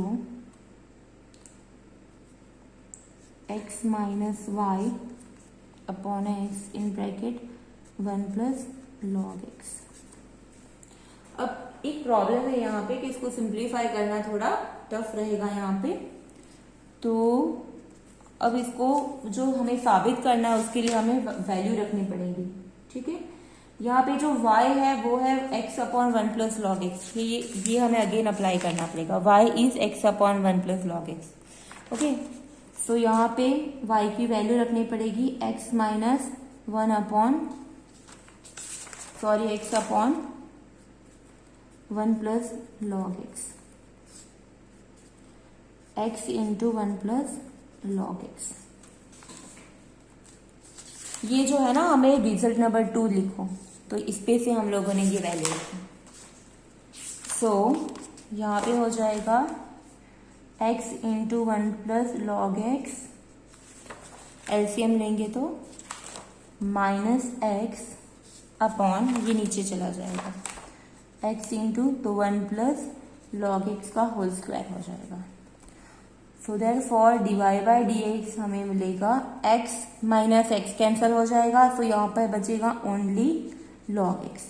x minus y upon x in bracket 1 plus log x। अब एक problem है यहाँ पे कि इसको simplify करना थोड़ा tough रहेगा यहाँ पे। तो अब इसको जो हमें साबित करना है उसके लिए हमें वैल्यू रखनी पड़ेगी। ठीक है, यहाँ पे जो y है वो है x upon 1 plus log x, ये हमें अगेन अप्लाई करना पड़ेगा। y is x upon 1 plus log x. Okay, so यहाँ पे y की वैल्यू रखनी पड़ेगी x minus 1 upon x upon 1 plus log x, x into 1 plus log x. ये जो है ना हमें रिजल्ट नंबर 2 लिखो, तो इस पे से हम लोगों ने ये वैल्यू लिखी। सो यहाँ पे हो जाएगा x into 1 plus log x, LCM लेंगे तो माइनस एक्स अपॉन ये नीचे चला जाएगा x इंटू तो 1 प्लस लॉग एक्स का होल स्क्वायर हो जाएगा। So therefore dy by dx हमें मिलेगा x माइनस एक्स कैंसिल हो जाएगा, तो यहाँ पर बचेगा only log x,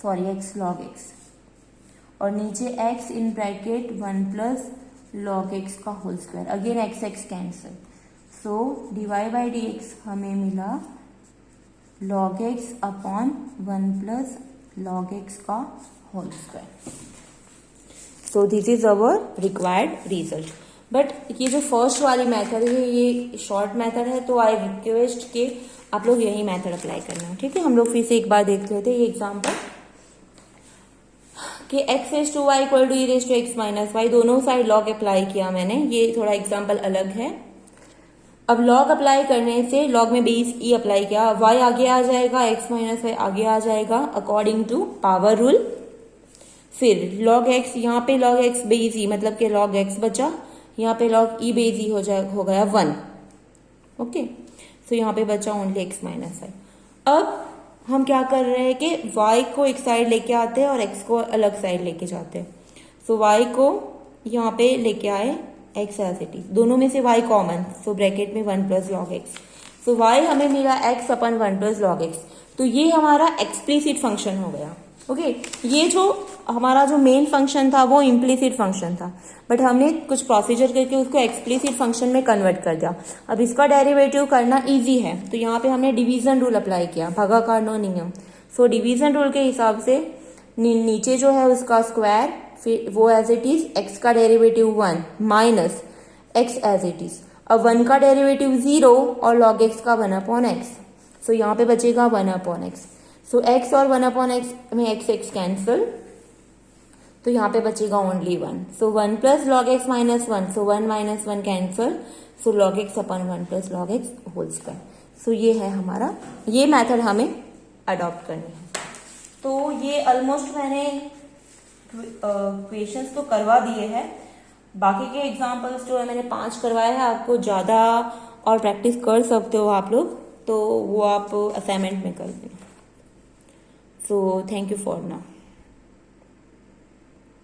sorry x log x, और नीचे x in bracket 1 plus log x का whole square, again x cancel. So dy by dx हमें मिला log x upon 1 plus log x का whole square. So this is our required result. But ये जो first वाली method है ये short method है, तो आई रिक्वेस्ट कि आप लोग यही मेथड अप्लाई करना। ठीक है, हम लोग फिर से एक बार देख लेते हैं ये एग्जाम्पल कि x raise to y equal to e raise to x minus y, दोनों साइड लॉग अप्लाई किया मैंने, ये थोड़ा एग्जाम्पल अलग है। अब लॉग अप्लाई करने से लॉग में बेस ई अप्लाई किया, y आगे आ जाएगा, x माइनस वाई आगे आ जाएगा अकॉर्डिंग टू पावर रूल। फिर log x, यहाँ पे log x बेस ई मतलब कि log x बचा, यहाँ पे log e बेस ई हो गया 1। ओके, सो यहाँ पे बचा ओनली x माइनस वाई। अब हम क्या कर रहे हैं कि y को एक साइड लेके आते हैं और x को अलग साइड लेके जाते हैं। सो y को यहाँ पे लेके आए, x एज इट इज, दोनों में से y कॉमन, सो ब्रैकेट में 1 प्लस लॉग x। सो y हमें मिला x अपन 1 प्लस लॉग x, तो ये हमारा एक्सप्लिसिट फंक्शन हो गया। ओके, ये जो हमारा जो मेन फंक्शन था वो इम्प्लिसिट फंक्शन था, बट हमने कुछ प्रोसीजर करके उसको एक्सप्लिसिट फंक्शन में कन्वर्ट कर दिया। अब इसका डेरिवेटिव करना इजी है, तो यहाँ पे हमने डिवीजन रूल अप्लाई किया, भागाकार नो नियम। सो डिवीजन रूल के हिसाब से नीचे जो है उसका स्क्वायर, फिर वो एज इट इज, x का derivative 1 minus x as it is. अब 1 का डेरिवेटिव 0 और log x का 1/x, सो यहाँ पे बचेगा 1/x। सो x और 1/x में x कैंसिल, तो यहाँ पे बचेगा only 1। So 1 plus log x minus 1, so 1 minus 1 cancel, so log x upon 1 plus log x whole square. So ये है हमारा, ये मेथड हमें अडॉप्ट करनी है। तो ये ऑलमोस्ट मैंने क्वेश्चंस तो करवा दिए हैं, बाकी के एग्जाम्पल्स जो है मैंने 5 करवाए हैं, आपको ज़्यादा और प्रैक्टिस कर सकते हो आप लोग, तो वो आप असाइनमेंट में कर दें। So thank you for now.